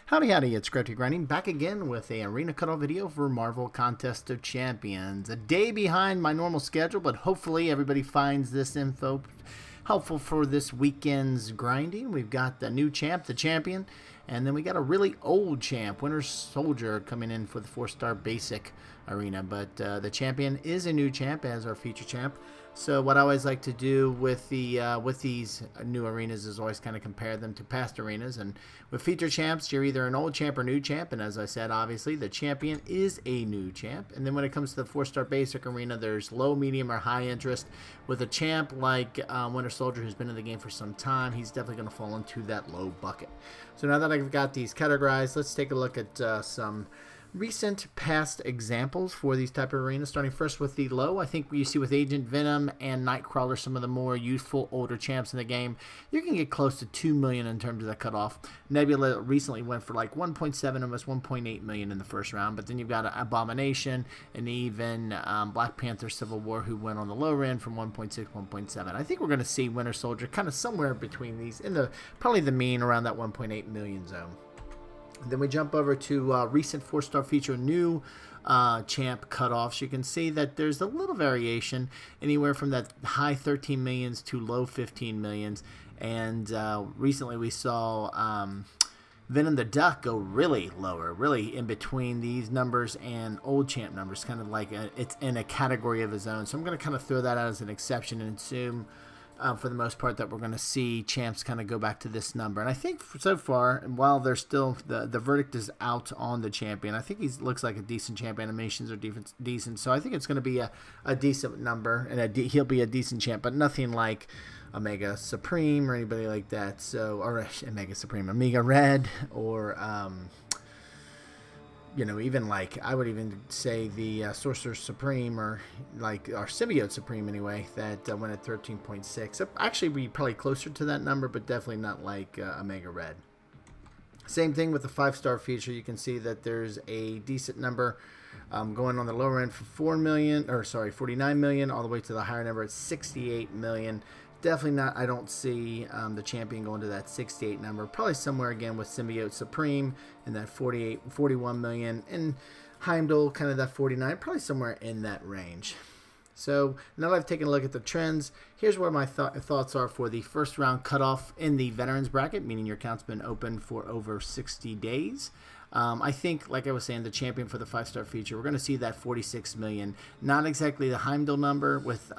Howdy howdy, it's Greg Grinding back again with a arena cutoff video for Marvel Contest of Champions. A day behind my normal schedule, but hopefully everybody finds this info helpful for this weekend's grinding. We've got the new champ, the champion, and then we got a really old champ, Winter Soldier, coming in for the 4-star basic arena. But the champion is a new champ as our feature champ. So what I always like to do with these new arenas is always kind of compare them to past arenas. And with feature champs, you're either an old champ or new champ. And as I said, obviously the champion is a new champ. And then when it comes to the 4-star basic arena, there's low, medium, or high interest. With a champ like Winter Soldier, who's been in the game for some time, he's definitely going to fall into that low bucket. So now that I've got these categorized, let's take a look at some recent past examples for these type of arenas, starting first with the low. I think you see with Agent Venom and Nightcrawler, some of the more youthful, older champs in the game, you can get close to 2 million in terms of the cutoff. Nebula recently went for like 1.7, almost 1.8 million in the first round, but then you've got Abomination and even Black Panther Civil War, who went on the lower end from 1.6, 1.7. I think we're going to see Winter Soldier kind of somewhere between these, in the probably the mean around that 1.8 million zone. Then we jump over to recent 4-star feature new champ cutoffs. You can see that there's a little variation, anywhere from that high 13 millions to low 15 millions. And recently we saw Venom the Duck go really lower, really in between these numbers and old champ numbers, kind of like it's in a category of his own. So I'm going to kind of throw that out as an exception and assume for the most part that we're going to see champs kind of go back to this number. And I think so far, and while there's still the verdict is out on the champion, I think he looks like a decent champ. Animations are decent, so I think it's going to be a decent number, and he'll be a decent champ, but nothing like Omega Supreme or anybody like that. So, or Omega Supreme, Omega Red, or you know, even like, I would even say the Sorcerer Supreme, or like our Symbiote Supreme anyway, that went at 13.6. So actually be probably closer to that number, but definitely not like Omega Red. Same thing with the 5-star feature. You can see that there's a decent number going on the lower end for 49 million, all the way to the higher number at 68 million. Definitely not, I don't see the champion going to that 68 number. Probably somewhere again with Symbiote Supreme in that 41 million. And Heimdall kind of that 49, probably somewhere in that range. So now that I've taken a look at the trends, here's where my thoughts are for the first round cutoff in the veterans bracket, meaning your account's been open for over 60 days. I think, like I was saying, the champion for the 5-star feature, we're going to see that 46 million. Not exactly the Heimdall number with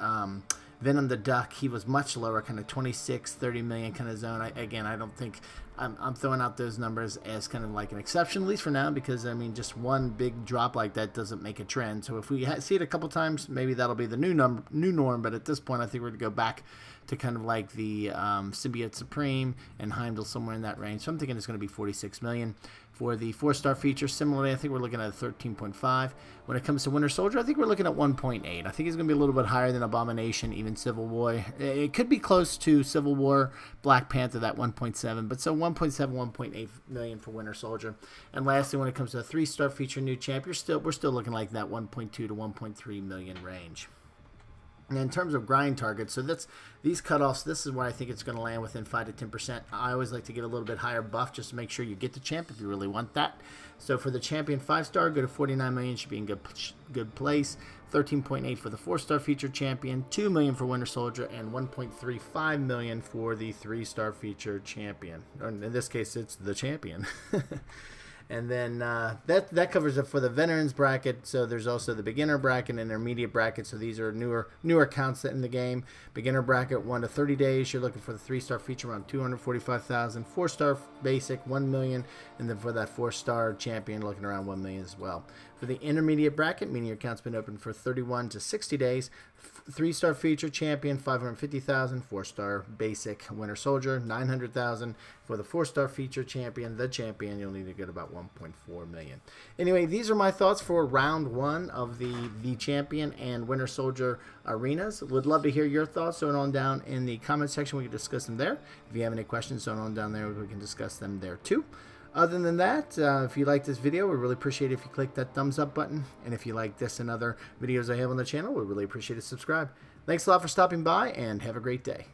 Venom the Duck. He was much lower, kind of 26, 30 million kind of zone. Again, I don't think I'm throwing out those numbers as kind of like an exception, at least for now, because I mean, just one big drop like that doesn't make a trend. So if we see it a couple times, maybe that'll be the new norm. But at this point, I think we're going to go back to kind of like the Symbiote Supreme and Heimdall, somewhere in that range. So I'm thinking it's going to be 46 million. For the 4-star feature, similarly, I think we're looking at 13.5. When it comes to Winter Soldier, I think we're looking at 1.8. I think he's going to be a little bit higher than Abomination, even Civil War. It could be close to Civil War, Black Panther, that 1.7. But so 1.7, 1.8 million for Winter Soldier. And lastly, when it comes to a 3-star feature new champ, we're still looking like that 1.2 to 1.3 million range. And in terms of grind targets, so these cutoffs, this is where I think it's going to land within 5 to 10%. I always like to get a little bit higher buff just to make sure you get the champ if you really want that. So for the champion 5-star, go to 49 million, should be in good place. 13.8 for the 4-star feature champion, 2 million for Winter Soldier, and 1.35 million for the 3-star feature champion. In this case, it's the champion. And then that covers it for the veterans bracket. So there's also the beginner bracket and intermediate bracket. So these are newer accounts in the game. Beginner bracket 1 to 30 days. You're looking for the 3-star feature around 245,000. 4-star basic 1 million, and then for that 4-star champion looking around 1 million as well. For the intermediate bracket, meaning your account's been open for 31 to 60 days. 3-star feature champion 550,000. 4-star basic Winter Soldier 900,000. For the 4-star feature champion, the champion, you'll need to get about 1.4 million. Anyway, these are my thoughts for round 1 of the champion and Winter Soldier arenas. Would love to hear your thoughts. So on down in the comment section, we can discuss them there. If you have any questions, so on down there, we can discuss them there too. Other than that, if you like this video, we really appreciate it if you click that thumbs up button. And if you like this and other videos I have on the channel, we really appreciate it. Subscribe. Thanks a lot for stopping by, and have a great day.